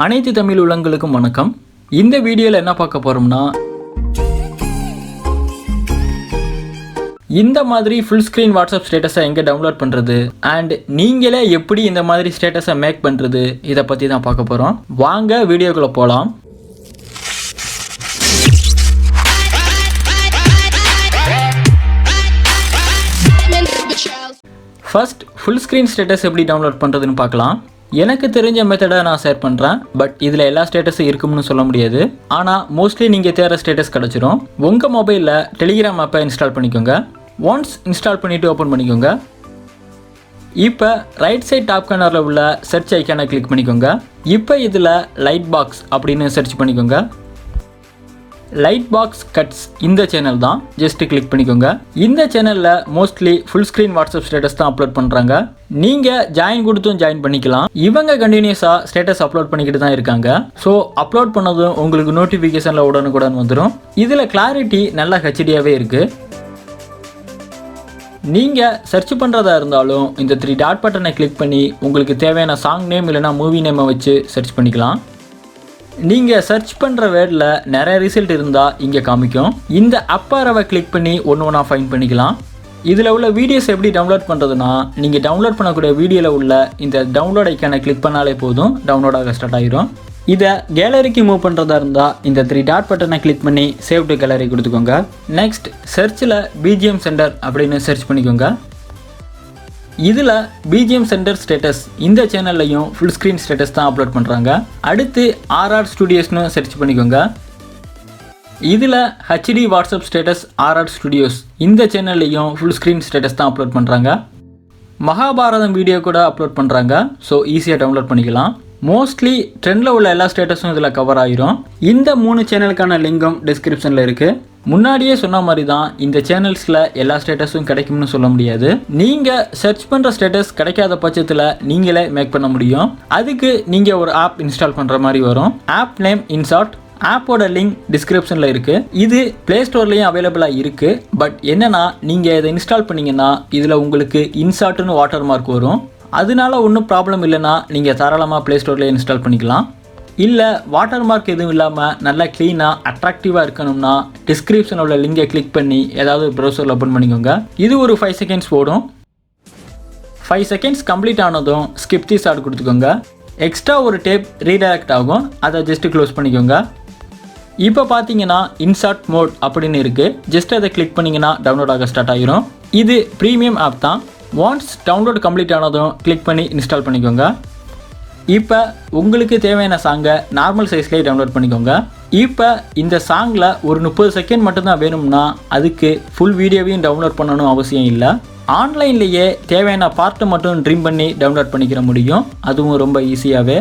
அனைத்து தமிழ் உள்ளங்களுக்கும் வணக்கம். இந்த வீடியோவில் என்ன பார்க்க போகிறோம்னா, இந்த மாதிரி ஃபுல் ஸ்க்ரீன் வாட்ஸ்அப் ஸ்டேட்டஸை எங்கே டவுன்லோட் பண்ணுறது அண்ட் நீங்களே எப்படி இந்த மாதிரி ஸ்டேட்டஸை மேக் பண்ணுறது, இதை பற்றி தான் பார்க்க போகிறோம். வாங்க வீடியோக்குள்ளே போகலாம். ஃபர்ஸ்ட் ஃபுல் ஸ்க்ரீன் ஸ்டேட்டஸ் எப்படி டவுன்லோட் பண்ணுறதுன்னு பார்க்கலாம். எனக்கு தெரிஞ்ச மெத்தடை நான் ஷேர் பண்ணுறேன். பட் இதில் எல்லா ஸ்டேட்டஸும் இருக்கும்னு சொல்ல முடியாது. ஆனால் மோஸ்ட்லி நீங்கள் தேடுற ஸ்டேட்டஸ் கிடச்சிரும். உங்கள் மொபைலில் டெலிகிராம் ஆப்பை இன்ஸ்டால் பண்ணிக்கோங்க. ஒன்ஸ் இன்ஸ்டால் பண்ணிவிட்டு ஓப்பன் பண்ணிக்கோங்க. இப்போ ரைட் சைட் டாப் கார்னரில் உள்ள சர்ச் ஐக்கானை கிளிக் பண்ணிக்கோங்க. இப்போ இதில் லைட் பாக்ஸ் அப்படின்னு சர்ச் பண்ணிக்கோங்க. லைட் பாக்ஸ் கட்ஸ் இந்த சேனல் தான், ஜஸ்ட் கிளிக் பண்ணிக்கோங்க. இந்த சேனலில் mostly full screen WhatsApp status தான் அப்லோட் பண்ணுறாங்க. நீங்கள் ஜாயின் கொடுத்தும் ஜாயின் பண்ணிக்கலாம். இவங்க கண்டினியூஸாக ஸ்டேட்டஸ் அப்லோட் பண்ணிக்கிட்டு தான் இருக்காங்க. ஸோ அப்லோட் பண்ணதும் உங்களுக்கு நோட்டிஃபிகேஷனில் உடனுக்குடன் வந்துடும். இதில் கிளாரிட்டி நல்லா ஹெச்டியாகவே இருக்குது. நீங்கள் சர்ச் பண்ணுறதா இருந்தாலும் இந்த 3 டாட் பட்டனை கிளிக் பண்ணி உங்களுக்கு தேவையான சாங் நேம் இல்லைனா மூவி நேமை வச்சு சர்ச் பண்ணிக்கலாம். நீங்கள் சர்ச் பண்ணுற வேர்டில் நிறைய ரிசல்ட் இருந்தால் இங்கே காமிக்கும். இந்த அப்பாரவை கிளிக் பண்ணி ஒன்று ஃபைண்ட் பண்ணிக்கலாம். இதில் உள்ள வீடியோஸ் எப்படி டவுன்லோட் பண்ணுறதுனா, நீங்கள் டவுன்லோட் பண்ணக்கூடிய வீடியோவில் உள்ள இந்த டவுன்லோட் ஐக்கானை கிளிக் பண்ணாலே போதும், டவுன்லோட் ஆக ஸ்டார்ட் ஆகிரும். இதை கேலரிக்கு மூவ் பண்ணுறதா இருந்தால் இந்த 3 டாட் பட்டனை கிளிக் பண்ணி சேவ் டு கேலரி கொடுத்துக்கோங்க. நெக்ஸ்ட் சர்ச்சில் பிஜிஎம் சென்டர் அப்படின்னு சர்ச் பண்ணிக்கோங்க. இதில் பிஜிஎம் சென்டர் ஸ்டேட்டஸ் இந்த சேனல்லையும் ஃபுல் ஸ்க்ரீன் ஸ்டேட்டஸ் தான் அப்லோட் பண்ணுறாங்க. அடுத்து ஆர்ஆர் ஸ்டுடியோஸ்னு சர்ச் பண்ணிக்கோங்க. இதில் HD WhatsApp status RR studios இந்த சேனல்லையும் ஃபுல் ஸ்க்ரீன் ஸ்டேட்டஸ் தான் அப்லோட் பண்ணுறாங்க. மகாபாரதம் வீடியோ கூட அப்லோட் பண்ணுறாங்க. ஸோ ஈஸியாக டவுன்லோட் பண்ணிக்கலாம். மோஸ்ட்லி ட்ரெண்டில் உள்ள எல்லா ஸ்டேட்டஸும் இதில் கவர் ஆகிரும். இந்த 3 சேனலுக்கான லிங்கும் டிஸ்கிரிப்ஷனில் இருக்குது. முன்னாடியே சொன்ன மாதிரி தான் இந்த சேனல்ஸில் எல்லா ஸ்டேட்டஸும் கிடைக்கும்னு சொல்ல முடியாது. நீங்கள் சர்ச் பண்ணுற ஸ்டேட்டஸ் கிடைக்காத பட்சத்தில் நீங்களே மேக் பண்ண முடியும். அதுக்கு நீங்கள் ஒரு ஆப் இன்ஸ்டால் பண்ணுற மாதிரி வரும். App name Inshort. ஆப்போட லிங்க் டிஸ்கிரிப்ஷனில் இருக்குது. இது ப்ளே ஸ்டோர்லேயும் அவைலபிளாக இருக்குது. பட் என்னென்னா, நீங்கள் இதை இன்ஸ்டால் பண்ணிங்கன்னா இதில் உங்களுக்கு இன்ஷார்ட்னு வாட்டர் மார்க் வரும். அதனால ஒன்றும் ப்ராப்ளம் இல்லைன்னா நீங்கள் தாராளமாக ப்ளே ஸ்டோர்லேயே இன்ஸ்டால் பண்ணிக்கலாம். இல்லை வாட்டர் மார்க் எதுவும் இல்லாமல் நல்லா க்ளீனாக அட்ராக்டிவாக இருக்கணும்னா டிஸ்கிரிப்ஷனில் உள்ள லிங்கை கிளிக் பண்ணி ஏதாவது ப்ரௌசரில் ஓப்பன் பண்ணிக்கோங்க. இது ஒரு 5 செகண்ட்ஸ் போடும். 5 செகண்ட்ஸ் கம்ப்ளீட் ஆனதும் ஸ்கிப் தி ஷார்ட் கொடுத்துக்கோங்க. எக்ஸ்ட்ரா ஒரு டேப் ரீடைரக்ட் ஆகும், அதை ஜஸ்ட்டு க்ளோஸ் பண்ணிக்கோங்க. இப்போ பார்த்தீங்கன்னா இன்சர்ட் மோட் அப்படின்னு இருக்குது. ஜஸ்ட் அதை கிளிக் பண்ணிங்கன்னா டவுன்லோட் ஆக ஸ்டார்ட் ஆகிரும். இது ப்ரீமியம் ஆப் தான். ஒன்ஸ் டவுன்லோட் கம்ப்ளீட் ஆனதும் கிளிக் பண்ணி இன்ஸ்டால் பண்ணிக்கோங்க. இப்போ உங்களுக்கு தேவையான சாங்கை நார்மல் சைஸ்லேயே டவுன்லோட் பண்ணிக்கோங்க. இப்போ இந்த சாங்கில் ஒரு 30 செகண்ட் மட்டும்தான் வேணும்னா அதுக்கு ஃபுல் வீடியோவையும் டவுன்லோட் பண்ணணும் அவசியம் இல்லை. ஆன்லைன்லேயே தேவையான பார்ட்டை மட்டும் ட்ரிம் பண்ணி டவுன்லோட் பண்ணிக்கிற முடியும். அதுவும் ரொம்ப ஈஸியாகவே.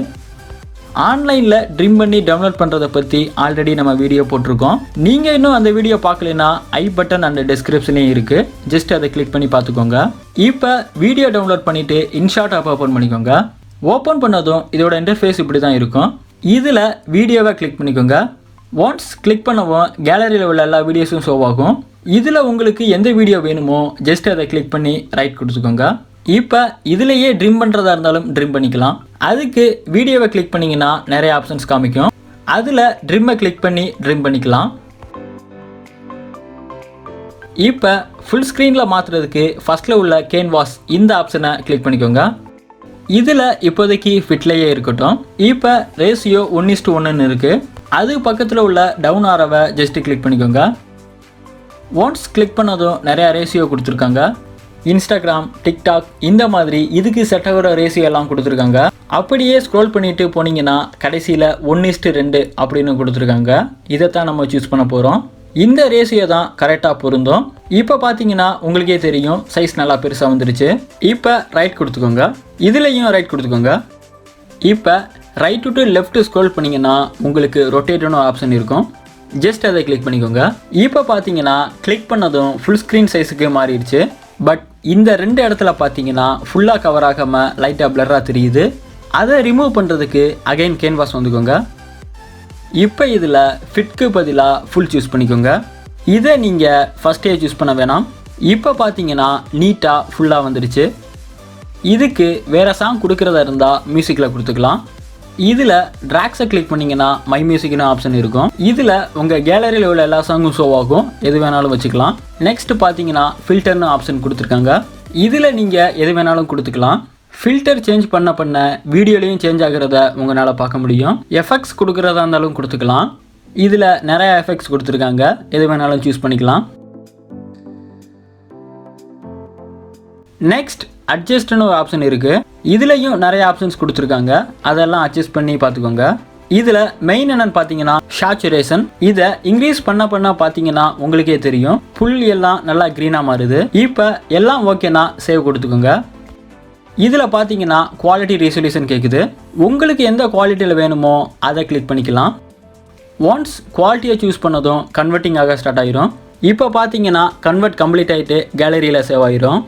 ஆன்லைனில் ட்ரிம் பண்ணி டவுன்லோட் பண்ணுறதை பற்றி ஆல்ரெடி நம்ம வீடியோ போட்டிருக்கோம். நீங்கள் இன்னும் அந்த வீடியோ பார்க்கலனா ஐ பட்டன் அந்த டிஸ்கிரிப்ஷன்லேயும் இருக்குது. ஜஸ்ட் அதை கிளிக் பண்ணி பார்த்துக்கோங்க. இப்போ வீடியோ டவுன்லோட் பண்ணிவிட்டு இன்ஷார்ட் ஆப் ஓப்பன் பண்ணிக்கோங்க. ஓப்பன் பண்ணதும் இதோட இன்டர்ஃபேஸ் இப்படி தான் இருக்கும். இதில் வீடியோவை கிளிக் பண்ணிக்கோங்க. ஒன்ஸ் கிளிக் பண்ணவும் கேலரியில் உள்ள எல்லா வீடியோஸும் ஷோ ஆகும். இதில் உங்களுக்கு எந்த வீடியோ வேணுமோ ஜஸ்ட் அதை கிளிக் பண்ணி ரைட் கொடுத்துக்கோங்க. இப்போ இதிலேயே ட்ரிம் பண்ணுறதா இருந்தாலும் ட்ரிம் பண்ணிக்கலாம். அதுக்கு வீடியோவை கிளிக் பண்ணிங்கன்னா நிறைய ஆப்ஷன்ஸ் காமிக்கும். அதில் ட்ரிம்மை கிளிக் பண்ணி ட்ரிம் பண்ணிக்கலாம். இப்போ ஃபுல் ஸ்க்ரீனில் மாற்றுறதுக்கு ஃபஸ்ட்டில் உள்ள கேன்வாஸ் இந்த ஆப்ஷனை கிளிக் பண்ணிக்கோங்க. இதில் இப்போதைக்கு ஃபிட்லேயே இருக்கட்டும். இப்போ ரேஷியோ 1:1 இருக்குது. அது பக்கத்தில் உள்ள டவுன் ஆரவை ஜஸ்ட்டு கிளிக் பண்ணிக்கோங்க. ஒன்ஸ் கிளிக் பண்ணதும் நிறையா ரேஷியோ கொடுத்துருக்காங்க. இன்ஸ்டாகிராம், டிக்டாக் இந்த மாதிரி இதுக்கு செட் ஆகிற ரேஷியோ எல்லாம் கொடுத்துருக்காங்க. அப்படியே ஸ்க்ரோல் பண்ணிட்டு போனீங்கன்னா கடைசியில் 1:2 அப்படின்னு கொடுத்துருக்காங்க. இதைத்தான் நம்ம சூஸ் பண்ண போகிறோம். இந்த ரேஷியோ தான் கரெக்டாக பொருந்தும். இப்போ பார்த்தீங்கன்னா உங்களுக்கே தெரியும் சைஸ் நல்லா பெருசாக வந்துருச்சு. இப்போ ரைட் கொடுத்துக்கோங்க. இதுலேயும் ரைட் கொடுத்துக்கோங்க. இப்போ ரைட் டு லெஃப்ட் ஸ்க்ரோல் பண்ணிங்கன்னா உங்களுக்கு ரொட்டேட்னு ஆப்ஷன் இருக்கும். ஜஸ்ட் அதை கிளிக் பண்ணிக்கோங்க. இப்போ பார்த்தீங்கன்னா கிளிக் பண்ணதும் ஃபுல் ஸ்க்ரீன் சைஸுக்கு மாறிடுச்சு. பட் இந்த 2 இடத்துல பார்த்தீங்கன்னா ஃபுல்லாக கவர் ஆகாமல் லைட்டாக பிளராக தெரியுது. அதை ரிமூவ் பண்ணுறதுக்கு அகைன் கேன்வாஸ் வந்துக்கோங்க. இப்போ இதில் ஃபிட்க்கு பதிலாக ஃபுல் சூஸ் பண்ணிக்கோங்க. இதை நீங்கள் ஃபஸ்ட்டே சூஸ் பண்ண வேணாம். இப்போ பார்த்தீங்கன்னா நீட்டாக ஃபுல்லாக வந்துடுச்சு. இதுக்கு வேறு சாங் கொடுக்குறதா இருந்தால் மியூசிக்கில் கொடுத்துக்கலாம். இதில் ட்ராக்ஸை கிளிக் பண்ணிங்கன்னா மை மியூசிக்னு ஆப்ஷன் இருக்கும். இதில் உங்கள் கேலரியில் உள்ள எல்லா சாங்கும் ஷோ ஆகும், எது வேணாலும் வச்சுக்கலாம். நெக்ஸ்ட் பார்த்தீங்கன்னா ஃபில்டர்னு ஆப்ஷன் கொடுத்துருக்காங்க. இதில் நீங்கள் எது வேணாலும் கொடுத்துக்கலாம். ஃபில்டர் சேஞ்ச் பண்ண வீடியோலையும் சேஞ்ச் ஆகிறத உங்களால் பார்க்க முடியும். எஃபெக்ட்ஸ் கொடுக்குறதா இருந்தாலும் கொடுத்துக்கலாம். இதில் நிறைய எஃபெக்ட்ஸ் கொடுத்துருக்காங்க, எது வேணாலும் சூஸ் பண்ணிக்கலாம். நெக்ஸ்ட் அட்ஜஸ்ட்னு ஒரு ஆப்ஷன் இருக்குது. இதுலேயும் நிறைய ஆப்ஷன்ஸ் கொடுத்துருக்காங்க, அதெல்லாம் அட்ஜஸ்ட் பண்ணி பார்த்துக்கோங்க. இதில் மெயின் என்னன்னு பார்த்தீங்கன்னா சேச்சுரேஷன். இதை இன்க்ரீஸ் பண்ண பார்த்தீங்கன்னா உங்களுக்கே தெரியும், புல் எல்லாம் நல்லா க்ரீனாக மாறுது. இப்போ எல்லாம் ஓகேனா சேவ் கொடுத்துக்கோங்க. இதில் பார்த்தீங்கன்னா குவாலிட்டி ரெசல்யூஷன் கேட்குது. உங்களுக்கு எந்த குவாலிட்டியில் வேணுமோ அதை கிளிக் பண்ணிக்கலாம். ஒன்ஸ் குவாலிட்டியை சூஸ் பண்ணதும் கன்வெர்ட்டிங் ஆக ஸ்டார்ட் ஆகிரும். இப்போ பார்த்தீங்கன்னா கன்வெர்ட் கம்ப்ளீட் ஆகிட்டு கேலரியில் சேவ் ஆகிரும்.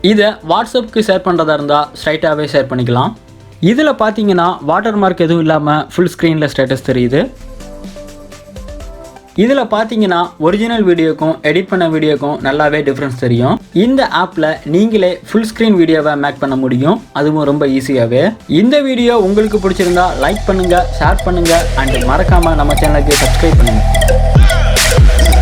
இதை வாட்ஸ்அப்புக்கு ஷேர் பண்ணுறதா இருந்தால் ஸ்ட்ரைட்டாகவே ஷேர் பண்ணிக்கலாம். இதில் பார்த்தீங்கன்னா வாட்டர் மார்க் எதுவும் இல்லாமல் ஃபுல் ஸ்க்ரீனில் ஸ்டேட்டஸ் தெரியுது. இதில் பார்த்தீங்கன்னா ஒரிஜினல் வீடியோக்கும் எடிட் பண்ண வீடியோக்கும் நல்லாவே டிஃப்ரென்ஸ் தெரியும். இந்த ஆப்பில் நீங்களே ஃபுல் ஸ்க்ரீன் வீடியோவை மேக் பண்ண முடியும், அதுவும் ரொம்ப ஈஸியாகவே. இந்த வீடியோ உங்களுக்கு பிடிச்சிருந்தா லைக் பண்ணுங்கள், ஷேர் பண்ணுங்கள் அண்ட் மறக்காமல் நம்ம சேனலுக்கு சப்ஸ்கிரைப் பண்ணுங்கள்.